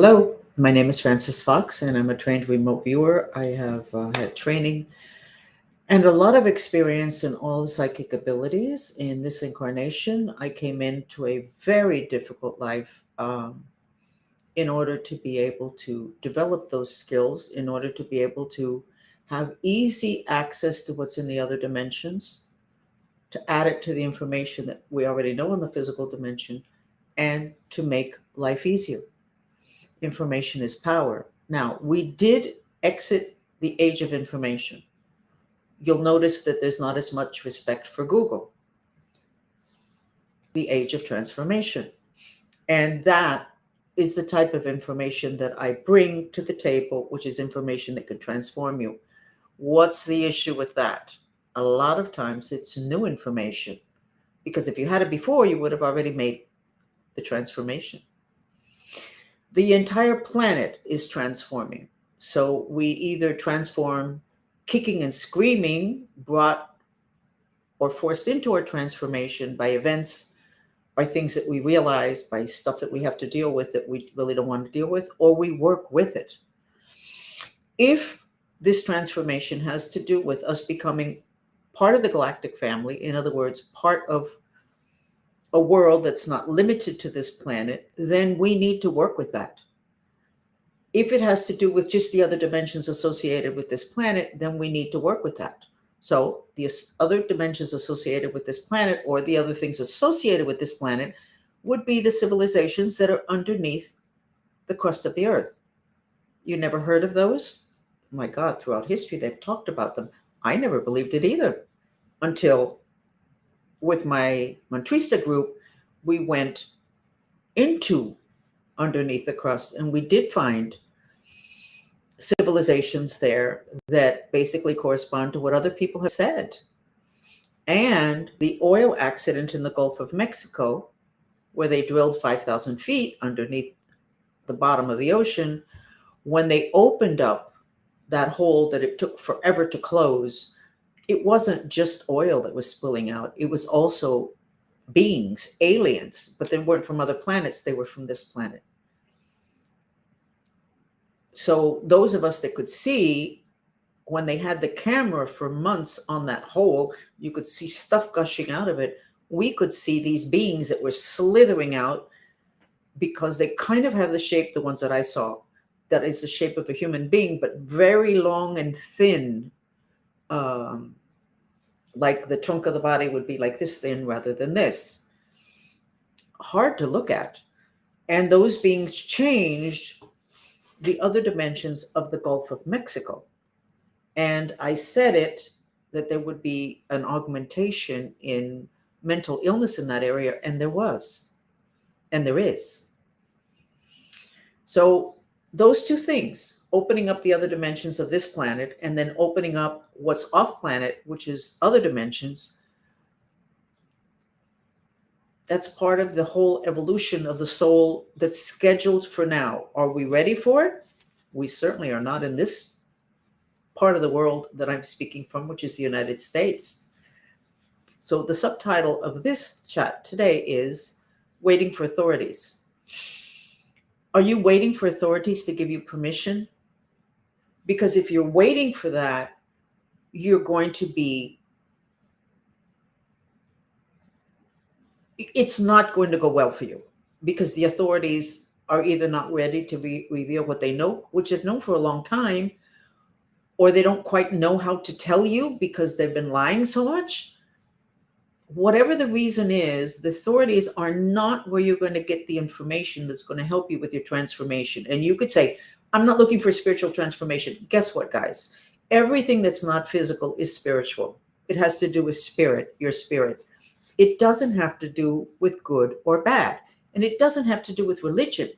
Hello, my name is Francis Fox, and I'm a trained remote viewer. I have had training and a lot of experience in all the psychic abilities. In this incarnation, I came into a very difficult life in order to be able to develop those skills, in order to be able to have easy access to what's in the other dimensions, to add it to the information that we already know in the physical dimension, and to make life easier. Information is power. Now, we did exit the age of information. You'll notice that there's not as much respect for Google, the age of transformation. And that is the type of information that I bring to the table, which is information that can transform you. What's the issue with that? A lot of times it's new information, because if you had it before, you would have already made the transformation. The entire planet is transforming. So we either transform kicking and screaming, brought or forced into our transformation by events, by things that we realize, by stuff that we have to deal with that we really don't want to deal with, or we work with it. If this transformation has to do with us becoming part of the galactic family, in other words, part of a world that's not limited to this planet, then we need to work with that. If it has to do with just the other dimensions associated with this planet, then we need to work with that. So the other dimensions associated with this planet, or the other things associated with this planet, would be the civilizations that are underneath the crust of the earth. You never heard of those? My God, throughout history, they've talked about them. I never believed it either until with my Mantrista group, we went into underneath the crust, and we did find civilizations there that basically correspond to what other people have said. And the oil accident in the Gulf of Mexico, where they drilled 5,000 feet underneath the bottom of the ocean, when they opened up that hole that it took forever to close, it wasn't just oil that was spilling out. It was also beings, aliens, but they weren't from other planets. They were from this planet. So those of us that could see, when they had the camera for months on that hole, you could see stuff gushing out of it. We could see these beings that were slithering out, because they kind of have the shape, the ones that I saw, that is the shape of a human being, but very long and thin. Like the trunk of the body would be like this thin rather than this. Hard to look at. And those beings changed the other dimensions of the Gulf of Mexico. And I said it, that there would be an augmentation in mental illness in that area, and there was, and there is. So those two things, opening up the other dimensions of this planet and then opening up what's off planet, which is other dimensions, that's part of the whole evolution of the soul that's scheduled for now. Are we ready for it? We certainly are not in this part of the world that I'm speaking from, which is the United States. So the subtitle of this chat today is Waiting for Authorities. Are you waiting for authorities to give you permission? Because if you're waiting for that, you're going to be, it's not going to go well for you, because the authorities are either not ready to reveal what they know, which they've known for a long time, or they don't quite know how to tell you because they've been lying so much. Whatever the reason is, the authorities are not where you're going to get the information that's going to help you with your transformation. And you could say, I'm not looking for spiritual transformation. Guess what, guys? Everything that's not physical is spiritual. It has to do with spirit, your spirit. It doesn't have to do with good or bad. And it doesn't have to do with religion.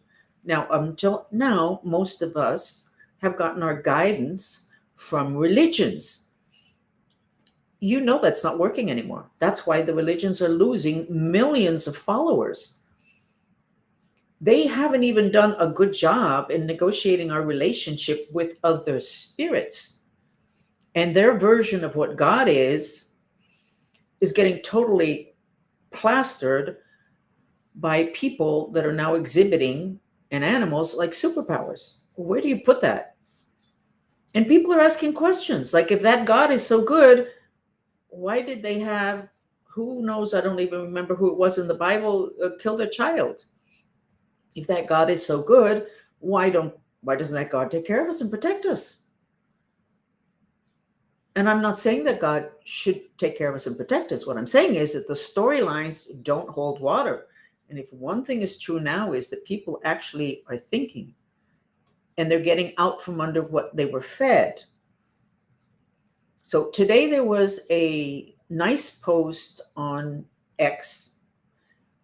Now, until now, most of us have gotten our guidance from religions. You know that's not working anymore. That's why the religions are losing millions of followers. They haven't even done a good job in negotiating our relationship with other spirits. And their version of what God is getting totally plastered by people that are now exhibiting and animals like superpowers. Where do you put that? And people are asking questions like, if that God is so good, why did they have, who knows, I don't even remember who it was in the Bible, kill their child? If that God is so good, why doesn't that God take care of us and protect us? And I'm not saying that God should take care of us and protect us. What I'm saying is that the storylines don't hold water. And if one thing is true now is that people actually are thinking and they're getting out from under what they were fed. So today there was a nice post on X,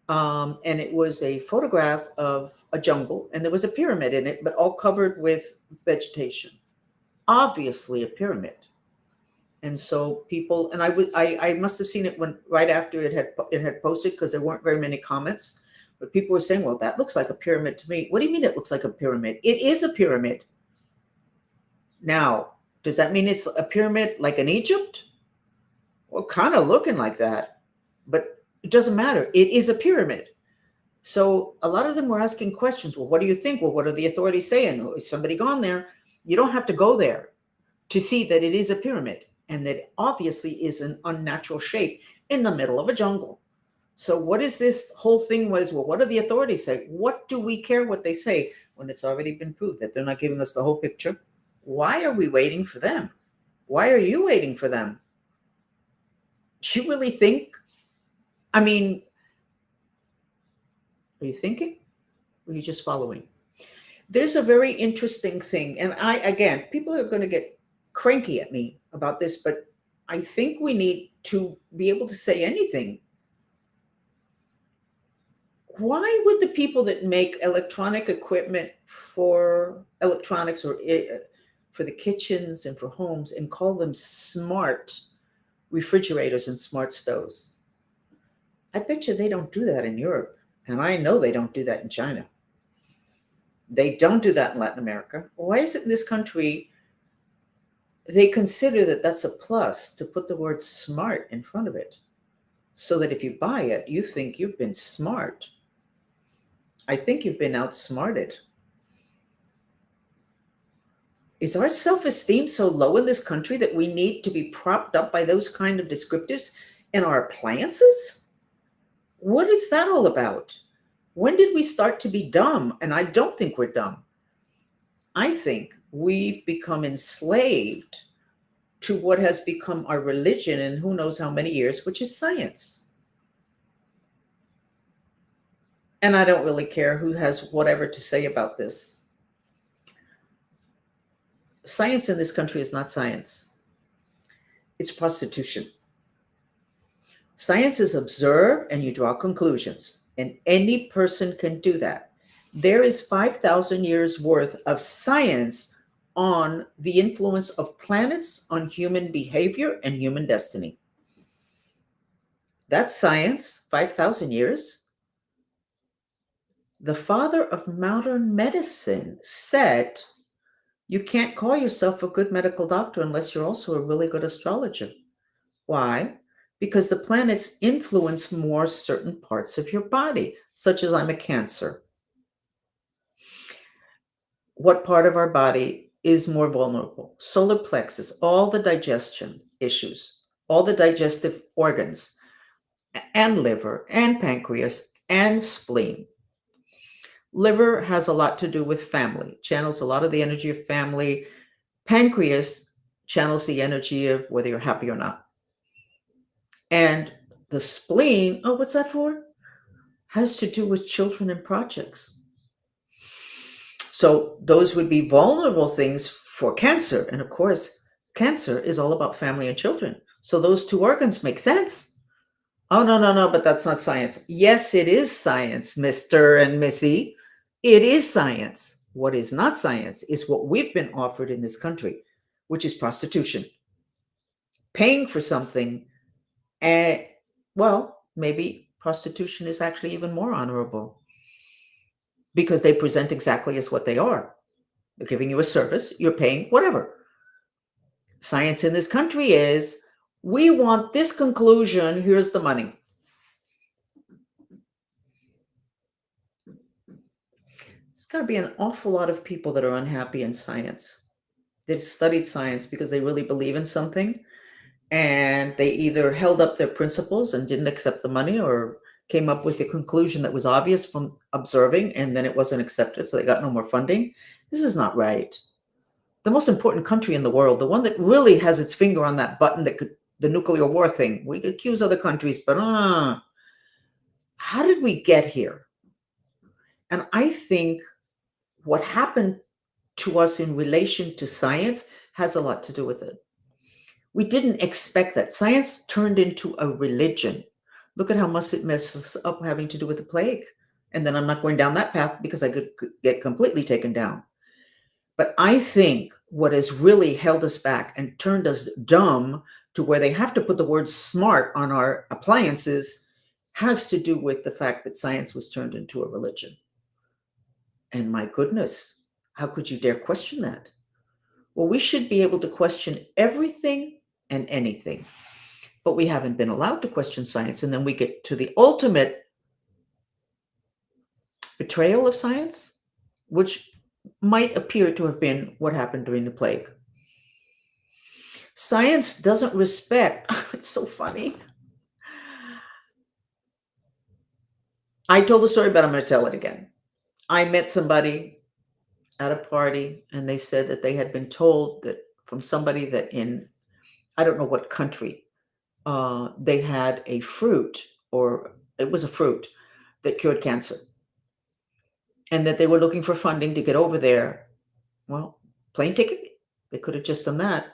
and it was a photograph of a jungle, and there was a pyramid in it, but all covered with vegetation. Obviously, a pyramid. And so people, and I must have seen it when right after it had posted, because there weren't very many comments. But people were saying, "Well, that looks like a pyramid to me." What do you mean it looks like a pyramid? It is a pyramid. Now, does that mean it's a pyramid like in Egypt? Well, kind of looking like that, but it doesn't matter. It is a pyramid. So a lot of them were asking questions. Well, what do you think? Well, what are the authorities saying? Oh, is somebody gone there? You don't have to go there to see that it is a pyramid and that obviously is an unnatural shape in the middle of a jungle. So what is this whole thing was, well, what do the authorities say? What do we care what they say when it's already been proved that they're not giving us the whole picture? Why are we waiting for them? Why are you waiting for them? Do you really think, I mean, are you thinking? Or are you just following? There's a very interesting thing. And again, people are going to get cranky at me about this, but I think we need to be able to say anything. Why would the people that make electronic equipment for electronics or for the kitchens and for homes and call them smart refrigerators and smart stoves? I bet you they don't do that in Europe. And I know they don't do that in China. They don't do that in Latin America. Why is it in this country they consider that that's a plus to put the word smart in front of it, so that if you buy it, you think you've been smart? I think you've been outsmarted. Is our self-esteem so low in this country that we need to be propped up by those kind of descriptives in our appliances? What is that all about? When did we start to be dumb? And I don't think we're dumb. I think we've become enslaved to what has become our religion in who knows how many years, which is science. And I don't really care who has whatever to say about this. Science in this country is not science. It's prostitution. Science is observe and you draw conclusions, and any person can do that. There is 5,000 years worth of science on the influence of planets on human behavior and human destiny. That's science, 5,000 years. The father of modern medicine said, you can't call yourself a good medical doctor unless you're also a really good astrologer. Why? Because the planets influence more certain parts of your body, such as I'm a Cancer. What part of our body is more vulnerable? Solar plexus, all the digestion issues, all the digestive organs, and liver, and pancreas, and spleen. Liver has a lot to do with family, channels a lot of the energy of family. Pancreas channels the energy of whether you're happy or not. And the spleen, oh, what's that for? Has to do with children and projects. So those would be vulnerable things for Cancer. And of course, Cancer is all about family and children. So those two organs make sense. Oh, no, but that's not science. Yes, it is science, Mr. and Missy. It is science. What is not science is what we've been offered in this country, which is prostitution. Paying for something, and well, maybe prostitution is actually even more honorable because they present exactly as what they are. They're giving you a service, you're paying, whatever. Science in this country is, we want this conclusion, here's the money. It's got to be an awful lot of people that are unhappy in science, that studied science because they really believe in something, and they either held up their principles and didn't accept the money, or came up with a conclusion that was obvious from observing and then it wasn't accepted, so they got no more funding. This is not right. The most important country in the world, the one that really has its finger on that button that could, the nuclear war thing, we could accuse other countries, but how did we get here? And I think what happened to us in relation to science has a lot to do with it. We didn't expect that. Science turned into a religion. Look at how much it messes up having to do with the plague. And then I'm not going down that path because I could get completely taken down. But I think what has really held us back and turned us dumb to where they have to put the word smart on our appliances has to do with the fact that science was turned into a religion. And my goodness, how could you dare question that? Well, we should be able to question everything and anything, but we haven't been allowed to question science. And then we get to the ultimate betrayal of science, which might appear to have been what happened during the plague. Science doesn't respect, it's so funny. I told the story, but I'm going to tell it again. I met somebody at a party, and they said that they had been told that from somebody that in, I don't know what country, they had a fruit, or it was a fruit that cured cancer, and that they were looking for funding to get over there. Well, plane ticket, they could have just done that.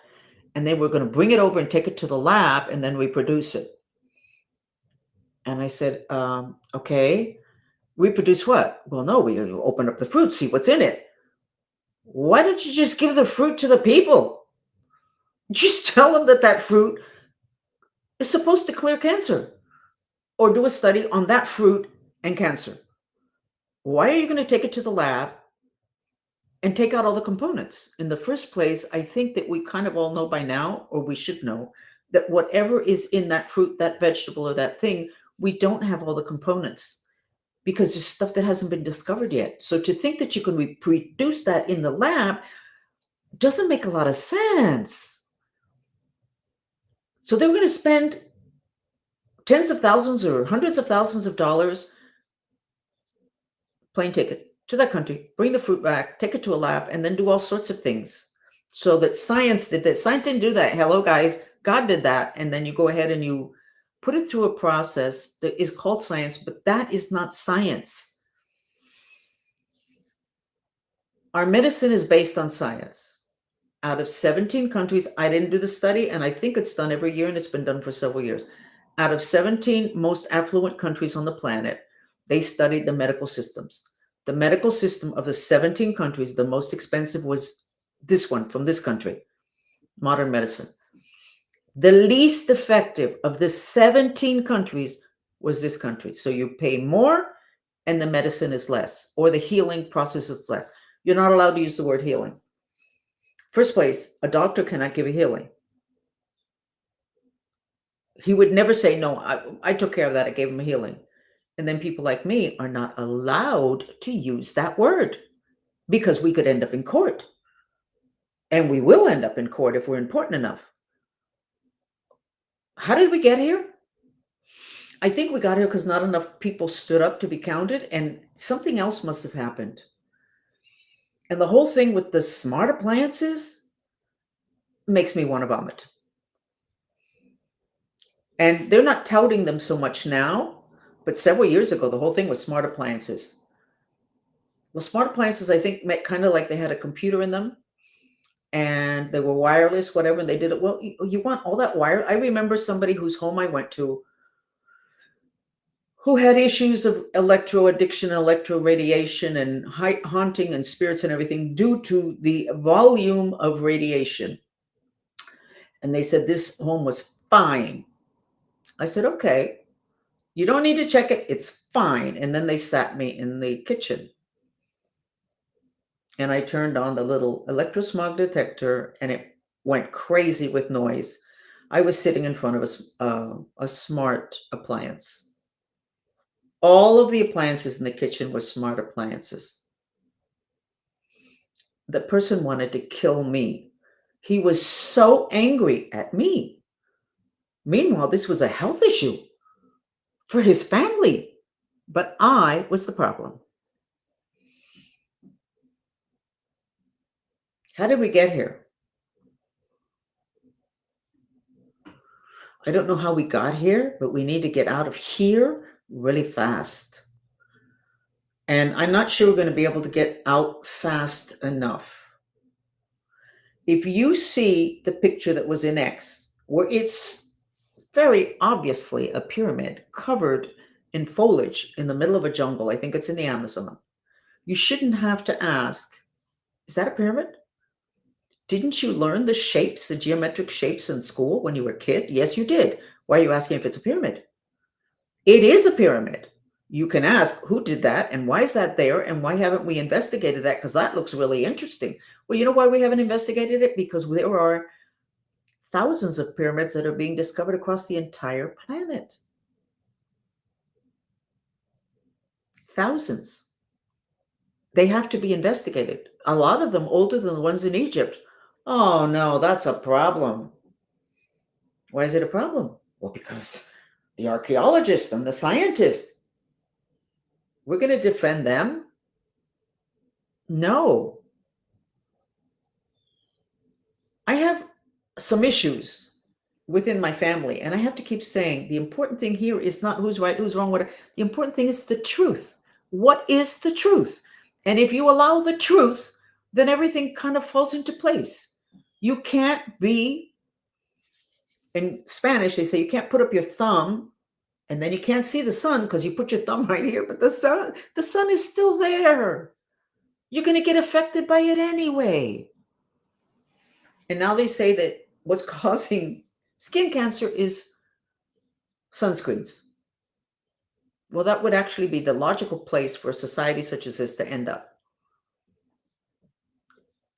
And they were going to bring it over and take it to the lab and then reproduce it. And I said, okay, reproduce what? Well, no, we open up the fruit, see what's in it. Why don't you just give the fruit to the people? Just tell them that that fruit is supposed to clear cancer, or do a study on that fruit and cancer. Why are you going to take it to the lab and take out all the components? In the first place, I think that we kind of all know by now, or we should know, that whatever is in that fruit, that vegetable, or that thing, we don't have all the components because there's stuff that hasn't been discovered yet. So to think that you can reproduce that in the lab doesn't make a lot of sense. So they were going to spend tens of thousands or hundreds of thousands of dollars, plane ticket to that country, bring the fruit back, take it to a lab, and then do all sorts of things. So that science did that. Science didn't do that. Hello, guys. God did that. And then you go ahead and you put it through a process that is called science, but that is not science. Our medicine is based on science. Out of 17 countries, I didn't do the study, and I think it's done every year, and it's been done for several years. Out of 17 most affluent countries on the planet, they studied the medical systems. The medical system of the 17 countries, the most expensive was this one from this country, modern medicine. The least effective of the 17 countries was this country. So you pay more and the medicine is less, or the healing process is less. You're not allowed to use the word healing. First place, a doctor cannot give a healing. He would never say, no, I took care of that. I gave him a healing. And then people like me are not allowed to use that word because we could end up in court. And we will end up in court if we're important enough. How did we get here? I think we got here because not enough people stood up to be counted, and something else must have happened. And the whole thing with the smart appliances makes me want to vomit. And they're not touting them so much now, but several years ago, the whole thing was smart appliances. Well, smart appliances, I think, meant kind of like they had a computer in them and they were wireless, whatever, and they did it. Well, you want all that wire? I remember somebody whose home I went to who had issues of electro addiction, electro radiation, and haunting and spirits and everything due to the volume of radiation. And they said this home was fine. I said, okay, you don't need to check it. It's fine. And then they sat me in the kitchen. And I turned on the little electrosmog detector and it went crazy with noise. I was sitting in front of a smart appliance. All of the appliances in the kitchen were smart appliances. the person wanted to kill me. He was so angry at me. Meanwhile, this was a health issue for his family, but I was the problem. How did we get here? I don't know how we got here, but we need to get out of here really fast. And I'm not sure we're going to be able to get out fast enough. If you see the picture that was in X, where it's very obviously a pyramid covered in foliage in the middle of a jungle, I think it's in the Amazon, you shouldn't have to ask, is that a pyramid? Didn't you learn the shapes, the geometric shapes in school when you were a kid? Yes, you did. Why are you asking if it's a pyramid? It is a pyramid. You can ask, who did that and why is that there and why haven't we investigated that? Because that looks really interesting. Well, you know why we haven't investigated it? Because there are thousands of pyramids that are being discovered across the entire planet. Thousands. They have to be investigated. A lot of them older than the ones in Egypt. Oh no, that's a problem. Why is it a problem? Well, because the archaeologists and the scientists, we're going to defend them? No. I have some issues within my family, and I have to keep saying the important thing here is not who's right, who's wrong, what the important thing is the truth. What is the truth? And if you allow the truth, then everything kind of falls into place. You can't be, in Spanish, they say you can't put up your thumb and then you can't see the sun because you put your thumb right here, but the sun is still there. You're going to get affected by it anyway. And now they say that what's causing skin cancer is sunscreens. Well, that would actually be the logical place for a society such as this to end up.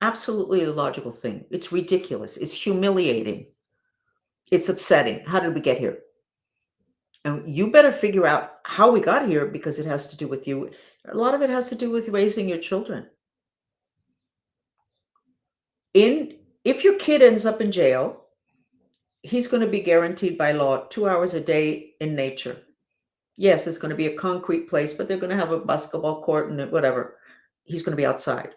Absolutely a logical thing. It's ridiculous. It's humiliating. It's upsetting. How did we get here? And you better figure out how we got here because it has to do with you. A lot of it has to do with raising your children. If your kid ends up in jail, he's going to be guaranteed by law 2 hours a day in nature. Yes, it's going to be a concrete place, but they're going to have a basketball court and whatever. He's going to be outside.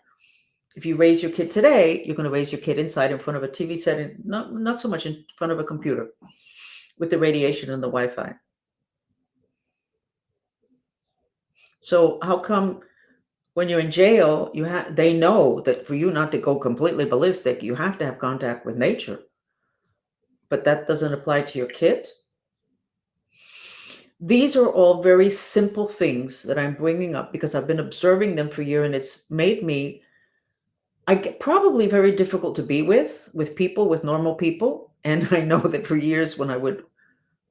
If you raise your kid today, you're going to raise your kid inside in front of a TV set and not so much in front of a computer with the radiation and the Wi-Fi. So how come when you're in jail, they know that for you not to go completely ballistic, you have to have contact with nature. But that doesn't apply to your kid. These are all very simple things that I'm bringing up because I've been observing them for a year, and it's made me probably very difficult to be with people, with normal people. And I know that for years when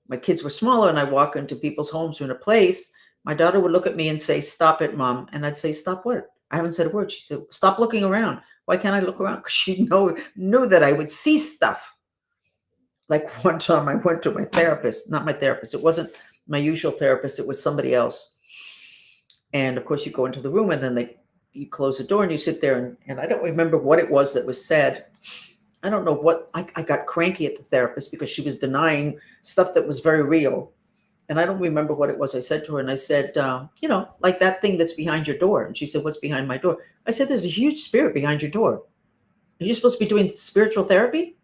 my kids were smaller and I walk into people's homes or in a place, my daughter would look at me and say, "Stop it, Mom." And I'd say, "Stop what?" I haven't said a word. She said, "Stop looking around." Why can't I look around? Because she knew that I would see stuff. Like one time I went to my therapist, not my therapist. It wasn't my usual therapist. It was somebody else. And of course you go into the room and then you close the door and you sit there and I don't remember what it was that was said. I don't know what, I got cranky at the therapist because she was denying stuff that was very real. And I don't remember what it was I said to her. And I said, like that thing that's behind your door. And she said, "What's behind my door?" I said, "There's a huge spirit behind your door. Are you supposed to be doing spiritual therapy?"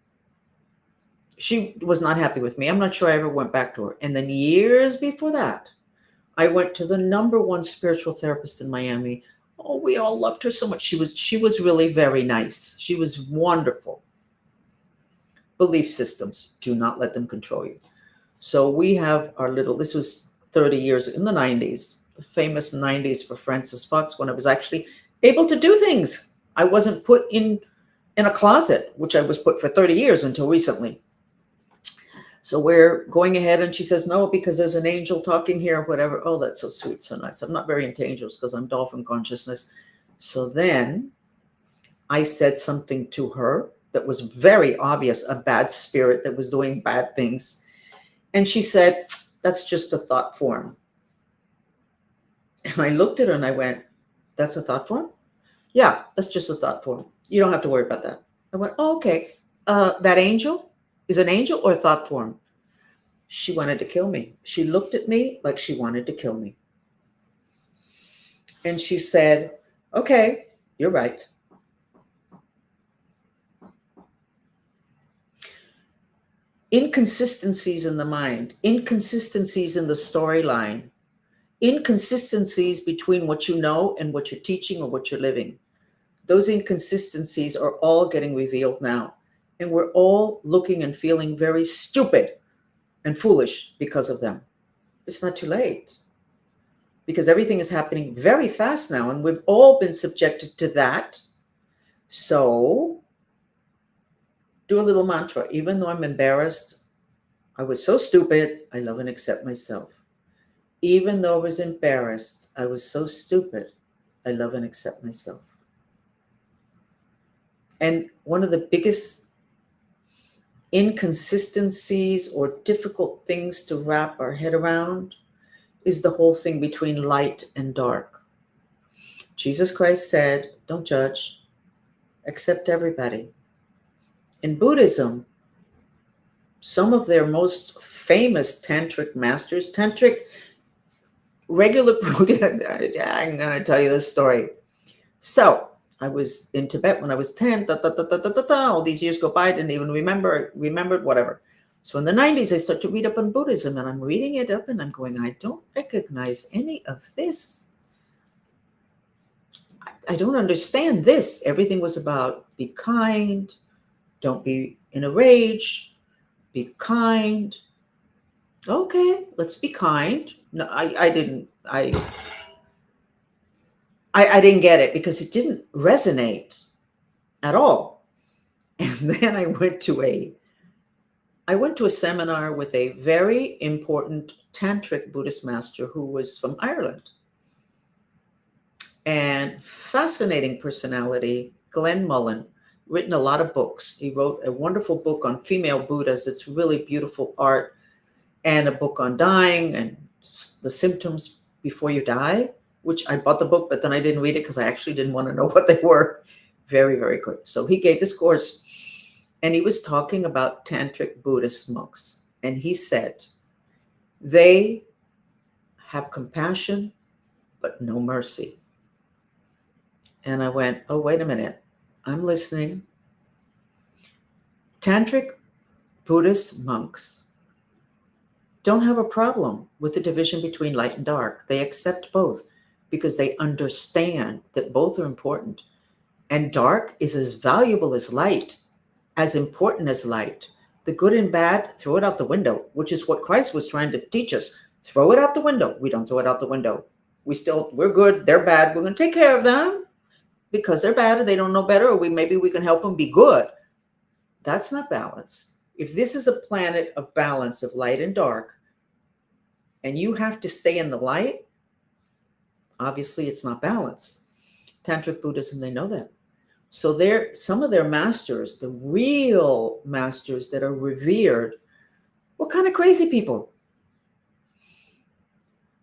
She was not happy with me. I'm not sure I ever went back to her. And then years before that, I went to the #1 spiritual therapist in Miami. Oh, we all loved her so much. She was really very nice. She was wonderful. Belief systems, do not let them control you. So we have this was 30 years in the 90s, the famous 90s for Francis Fox, when I was actually able to do things. I wasn't put in a closet, which I was put for 30 years until recently. So we're going ahead and she says, "No, because there's an angel talking here," or whatever. Oh, that's so sweet, so nice. I'm not very into angels because I'm dolphin consciousness. So then I said something to her that was very obvious, a bad spirit that was doing bad things. And she said, "That's just a thought form." And I looked at her and I went, "That's a thought form?" "Yeah, that's just a thought form." You don't have to worry about that. I went, oh, okay. That angel is an angel or a thought form? She wanted to kill me. She looked at me like she wanted to kill me. And she said, okay, you're right. Inconsistencies in the mind, inconsistencies in the storyline, inconsistencies between what you know and what you're teaching or what you're living. Those inconsistencies are all getting revealed now. And we're all looking and feeling very stupid and foolish because of them. It's not too late, because everything is happening very fast now, and we've all been subjected to that. So do a little mantra. Even though I'm embarrassed, I was so stupid, I love and accept myself. Even though I was embarrassed, I was so stupid, I love and accept myself. And one of the biggest inconsistencies or difficult things to wrap our head around is the whole thing between light and dark. Jesus Christ said, don't judge, accept everybody. In Buddhism, some of their most famous tantric masters, regular, I'm going to tell you this story. So I was in Tibet when I was 10, all these years go by, I didn't even remembered, whatever. So in the 90s, I start to read up on Buddhism, and I'm reading it up and I'm going, I don't recognize any of this. I don't understand this. Everything was about be kind, don't be in a rage, be kind. Okay, let's be kind. No, I didn't get it because it didn't resonate at all. And then I went to a seminar with a very important tantric Buddhist master who was from Ireland. And fascinating personality, Glenn Mullen, written a lot of books. He wrote a wonderful book on female Buddhas. It's really beautiful art, and a book on dying and the symptoms before you die, which I bought the book, but then I didn't read it because I actually didn't want to know what they were. Very, very good. So he gave this course, and he was talking about tantric Buddhist monks. And he said, they have compassion, but no mercy. And I went, oh, wait a minute. I'm listening. Tantric Buddhist monks don't have a problem with the division between light and dark. They accept both because they understand that both are important. And dark is as valuable as light, as important as light. The good and bad, throw it out the window, which is what Christ was trying to teach us. Throw it out the window. We don't throw it out the window. We're good, they're bad. We're going to take care of them because they're bad and they don't know better, or maybe we can help them be good. That's not balance. If this is a planet of balance of light and dark, and you have to stay in the light, obviously it's not balance. Tantric Buddhism, they know that. So some of their masters, the real masters that are revered, were kind of crazy people.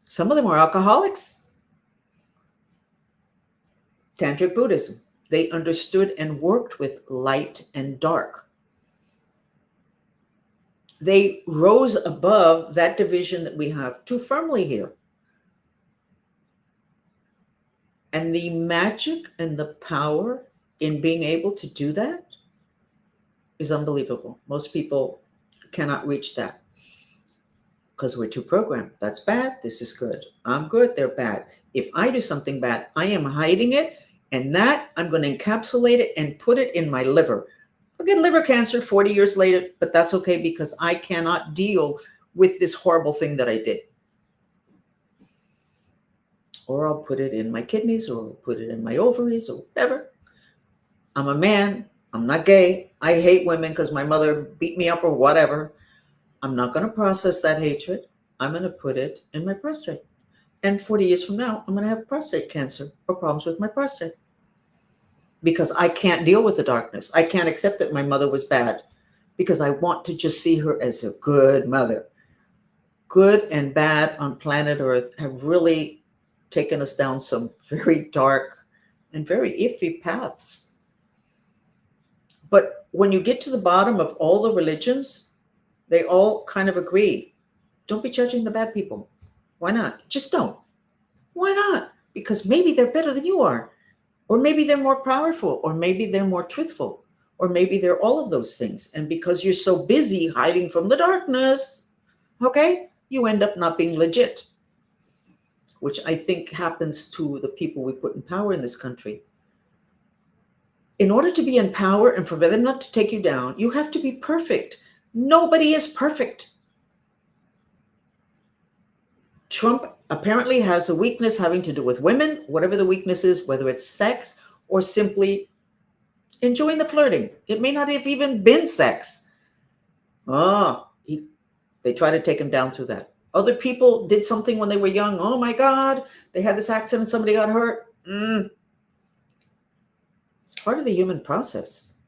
Some of them were alcoholics. Tantric Buddhism, they understood and worked with light and dark. They rose above that division that we have too firmly here. And the magic and the power in being able to do that is unbelievable. Most people cannot reach that because we're too programmed. That's bad. This is good. I'm good. They're bad. If I do something bad, I am hiding it, and that I'm going to encapsulate it and put it in my liver. I'll get liver cancer 40 years later, but that's okay because I cannot deal with this horrible thing that I did. Or I'll put it in my kidneys, or I'll put it in my ovaries, or whatever. I'm a man. I'm not gay. I hate women because my mother beat me up or whatever. I'm not going to process that hatred. I'm going to put it in my prostate. And 40 years from now, I'm going to have prostate cancer or problems with my prostate because I can't deal with the darkness. I can't accept that my mother was bad because I want to just see her as a good mother. Good and bad on planet Earth have really taken us down some very dark and very iffy paths. But when you get to the bottom of all the religions, they all kind of agree. Don't be judging the bad people. Why not? Just don't. Why not? Because maybe they're better than you are. Or maybe they're more powerful. Or maybe they're more truthful. Or maybe they're all of those things. And because you're so busy hiding from the darkness, okay, you end up not being legit, which I think happens to the people we put in power in this country. In order to be in power and for them not to take you down, you have to be perfect. Nobody is perfect. Trump apparently has a weakness having to do with women, whatever the weakness is, whether it's sex or simply enjoying the flirting. It may not have even been sex. They try to take him down through that. Other people did something when they were young. Oh my God, they had this accident, somebody got hurt. It's part of the human process.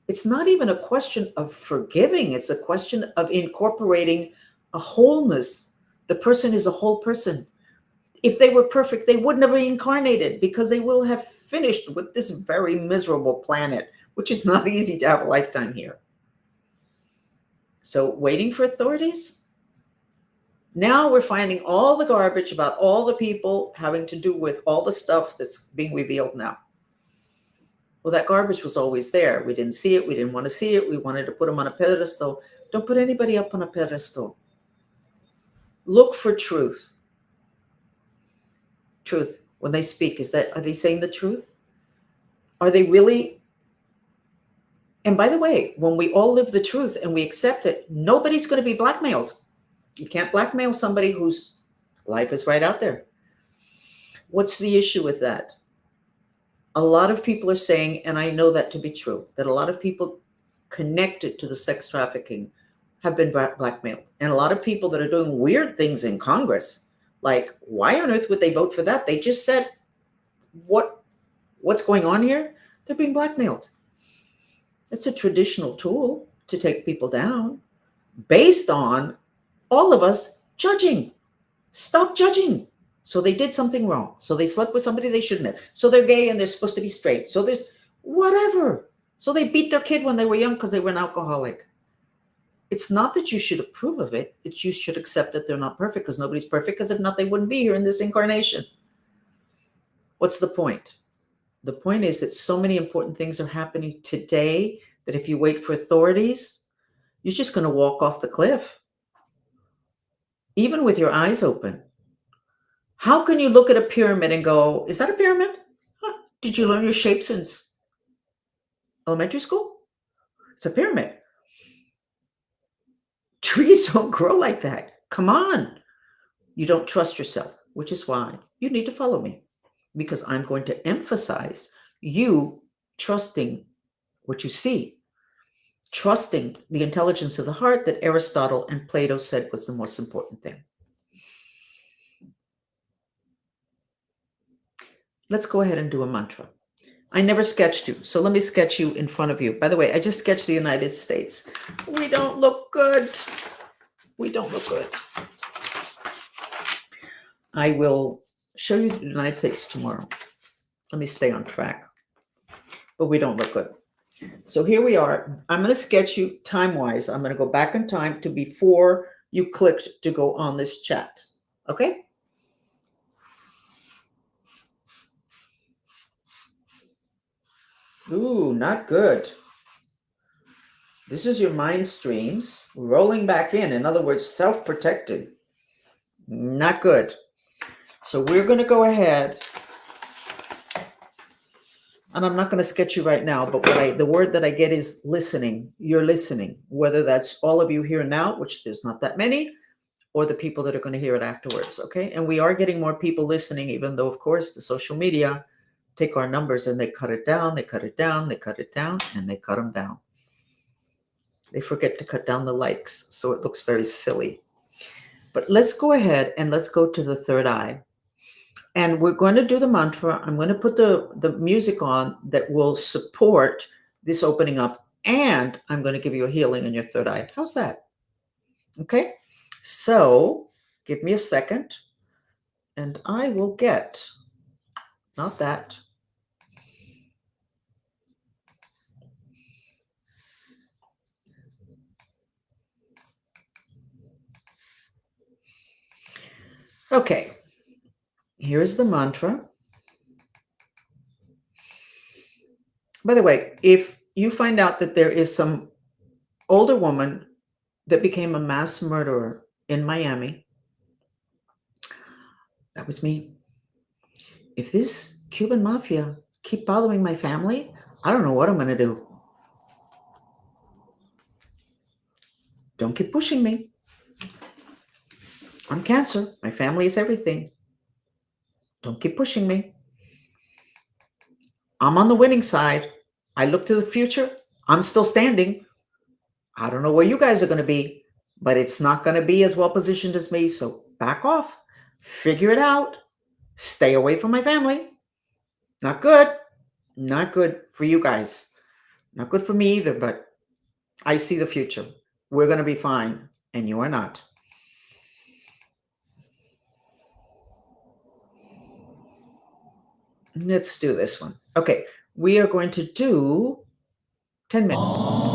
It's not even a question of forgiving. It's a question of incorporating a wholeness. The person is a whole person. If they were perfect, they wouldn't have reincarnated because they will have finished with this very miserable planet, which is not easy to have a lifetime here. So waiting for authorities? Now we're finding all the garbage about all the people having to do with all the stuff that's being revealed now. Well, that garbage was always there. We didn't see it. We didn't want to see it. We wanted to put them on a pedestal. Don't put anybody up on a pedestal. Look for truth. Truth. When they speak, are they saying the truth? Are they really? And by the way, when we all live the truth and we accept it, nobody's going to be blackmailed. You can't blackmail somebody whose life is right out there. What's the issue with that? A lot of people are saying, and I know that to be true, that a lot of people connected to the sex trafficking have been blackmailed. And a lot of people that are doing weird things in Congress, like, why on earth would they vote for that? They just said, what's going on here? They're being blackmailed. It's a traditional tool to take people down based on all of us judging. Stop judging. So they did something wrong. So they slept with somebody they shouldn't have. So they're gay and they're supposed to be straight. So there's whatever. So they beat their kid when they were young because they were an alcoholic. It's not that you should approve of it. It's you should accept that they're not perfect because nobody's perfect, because if not, they wouldn't be here in this incarnation. What's the point? The point is that so many important things are happening today that if you wait for authorities, you're just going to walk off the cliff, even with your eyes open. How can you look at a pyramid and go, is that a pyramid? Huh. Did you learn your shape since elementary school? It's a pyramid. Trees don't grow like that. Come on. You don't trust yourself, which is why you need to follow me, because I'm going to emphasize you trusting what you see, trusting the intelligence of the heart that Aristotle and Plato said was the most important thing. Let's go ahead and do a mantra. I never sketched you, so let me sketch you in front of you. By the way, I just sketched the United States. We don't look good. We don't look good. I will show you the United States tomorrow. Let me stay on track. But we don't look good. So here we are. I'm going to sketch you time-wise. I'm going to go back in time to before you clicked to go on this chat. Okay? Ooh, not good. This is your mind streams rolling back in. In other words, self-protected. Not good. So we're going to go ahead. And I'm not going to sketch you right now, but the word that I get is listening. You're listening, whether that's all of you here now, which there's not that many, or the people that are going to hear it afterwards. Okay. And we are getting more people listening, even though, of course, the social media take our numbers and they cut it down, they cut it down, they cut it down, and they cut them down. They forget to cut down the likes. So it looks very silly. But let's go ahead and let's go to the third eye. And we're going to do the mantra. I'm going to put the music on that will support this opening up. And I'm going to give you a healing in your third eye. How's that? Okay. So give me a second. And I will get, not that. Okay, here's the mantra. By the way, if you find out that there is some older woman that became a mass murderer in Miami, that was me. If this Cuban mafia keep bothering my family, I don't know what I'm going to do. Don't keep pushing me. I'm Cancer. My family is everything. Don't keep pushing me. I'm on the winning side. I look to the future. I'm still standing. I don't know where you guys are going to be, but it's not going to be as well positioned as me. So back off. Figure it out. Stay away from my family. Not good. Not good for you guys. Not good for me either, but I see the future. We're going to be fine, and you are not. Let's do this one. Okay, we are going to do 10 minutes.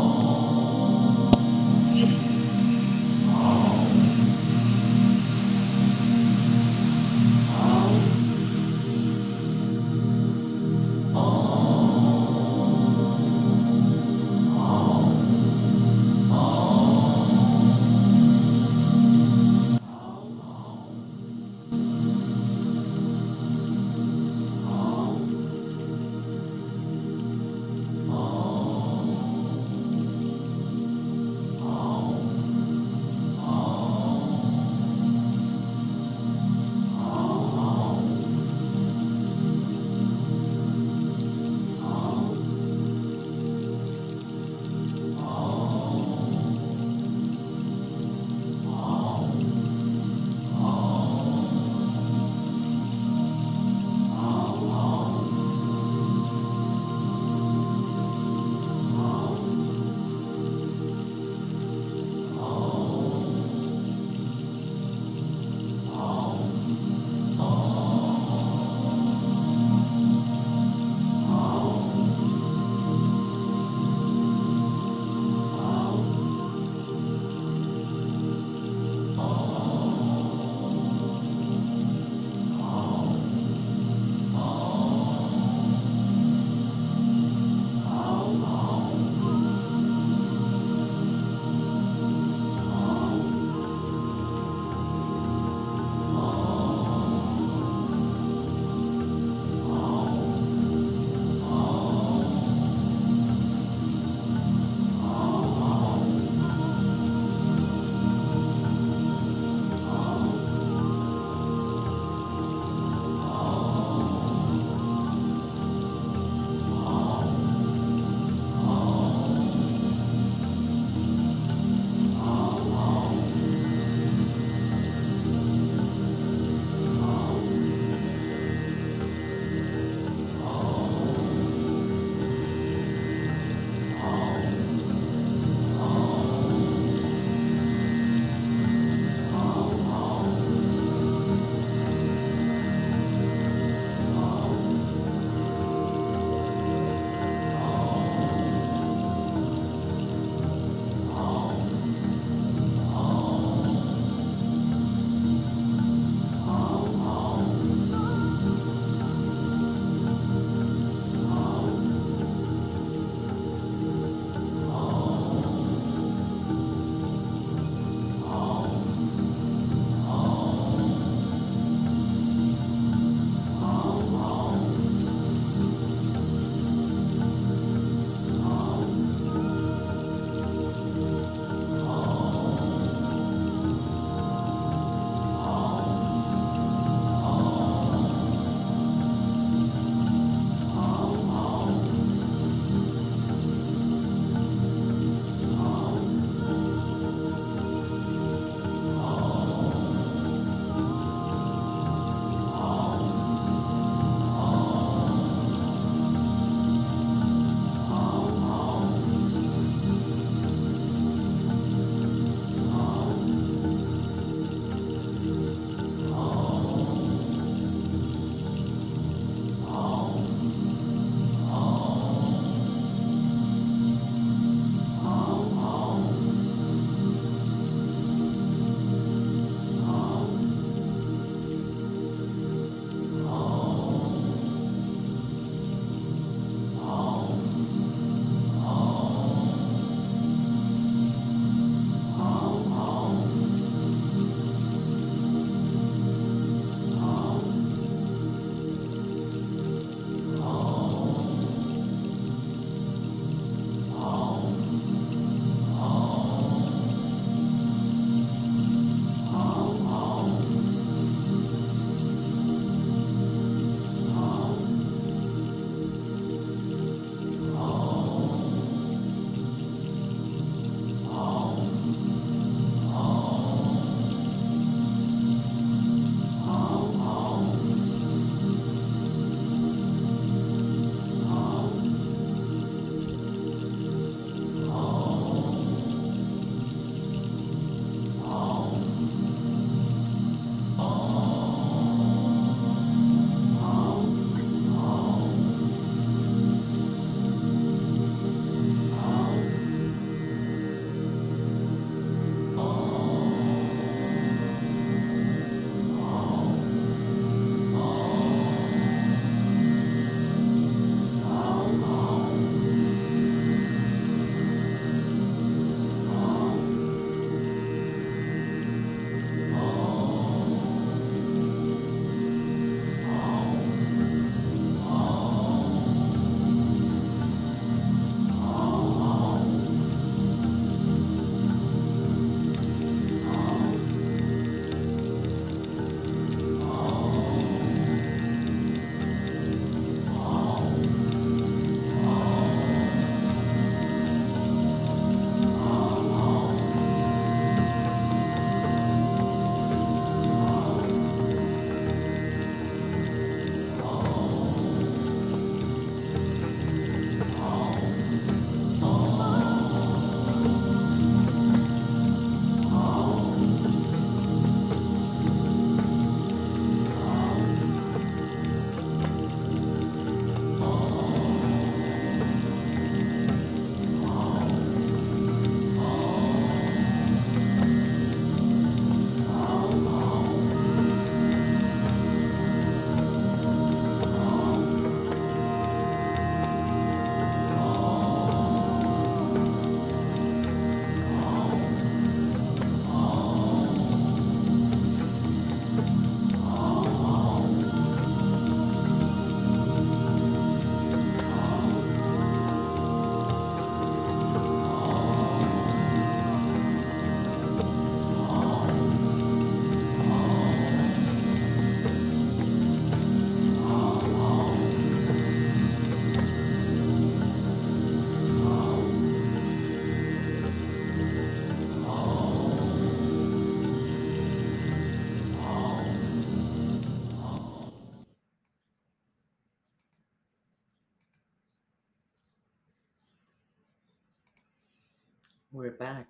We're back.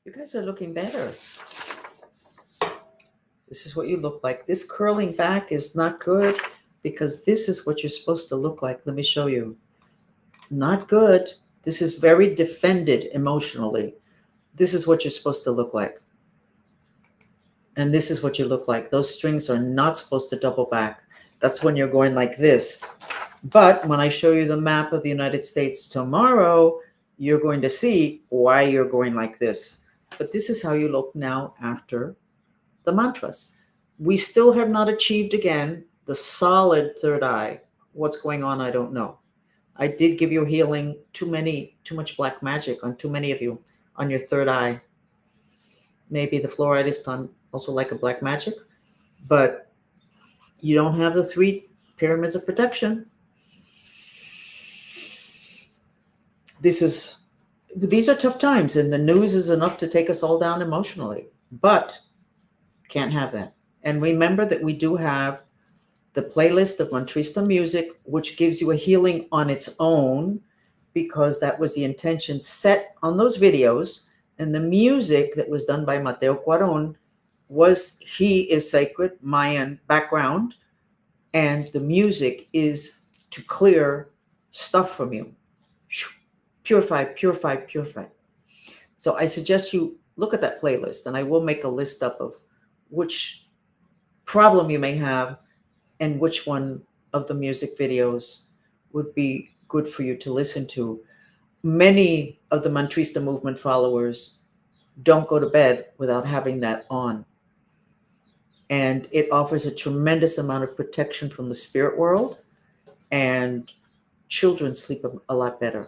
You guys are looking better. This is what you look like. This curling back is not good because this is what you're supposed to look like. Let me show you. Not good. This is very defended emotionally. This is what you're supposed to look like. And this is what you look like. Those strings are not supposed to double back. That's when you're going like this. But when I show you the map of the United States tomorrow, you're going to see why you're going like this. But this is how you look now after the mantras. We still have not achieved again the solid third eye. What's going on, I don't know. I did give you healing, too much black magic on too many of you on your third eye. Maybe the fluoride is done also like a black magic, but you don't have the 3 pyramids of protection. These are tough times, and the news is enough to take us all down emotionally, but can't have that. And remember that we do have the playlist of Mantrista music, which gives you a healing on its own, because that was the intention set on those videos. And the music that was done by Mateo Cuaron he is sacred Mayan background, and the music is to clear stuff from you. Purify, purify, purify. So I suggest you look at that playlist, and I will make a list up of which problem you may have and which one of the music videos would be good for you to listen to. Many of the Mantrista movement followers don't go to bed without having that on. And it offers a tremendous amount of protection from the spirit world, and children sleep a lot better.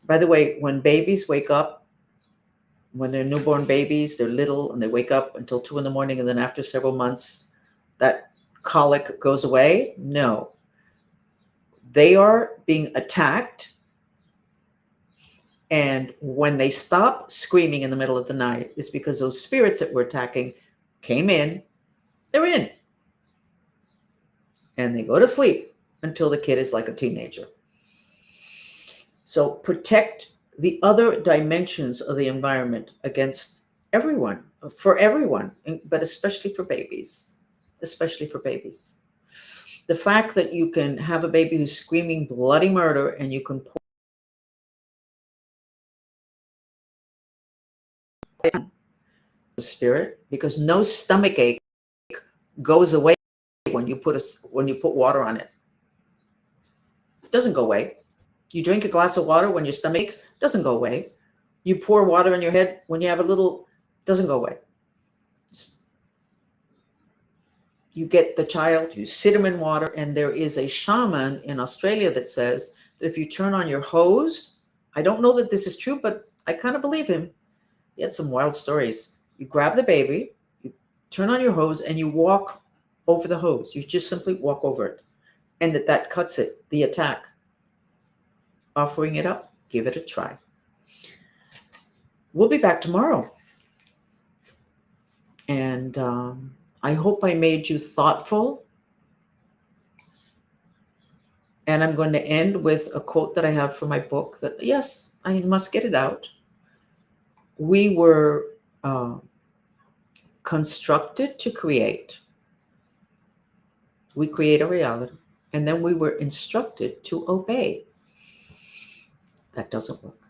By the way, when babies wake up, when they're newborn babies, they're little and they wake up until 2 a.m, and then after several months, that colic goes away. No, they are being attacked. And when they stop screaming in the middle of the night, it's because those spirits that were attacking came in, they're in. And they go to sleep until the kid is like a teenager. So protect the other dimensions of the environment against everyone, for everyone, but especially for babies, especially for babies. The fact that you can have a baby who's screaming bloody murder and you can pour the spirit, because no stomach ache goes away when you put water on it. It doesn't go away. You drink a glass of water when your stomach aches, doesn't go away. You pour water on your head when you have a little, doesn't go away. You get the child, you sit him in water, and there is a shaman in Australia that says that if you turn on your hose, I don't know that this is true, but I kind of believe him. He had some wild stories. You grab the baby, you turn on your hose, and you walk over the hose. You just simply walk over it. And that cuts it, the attack. Offering it up, give it a try. We'll be back tomorrow. And I hope I made you thoughtful. And I'm going to end with a quote that I have from my book that, yes, I must get it out. We were constructed to create. We create a reality. And then we were instructed to obey. That doesn't work.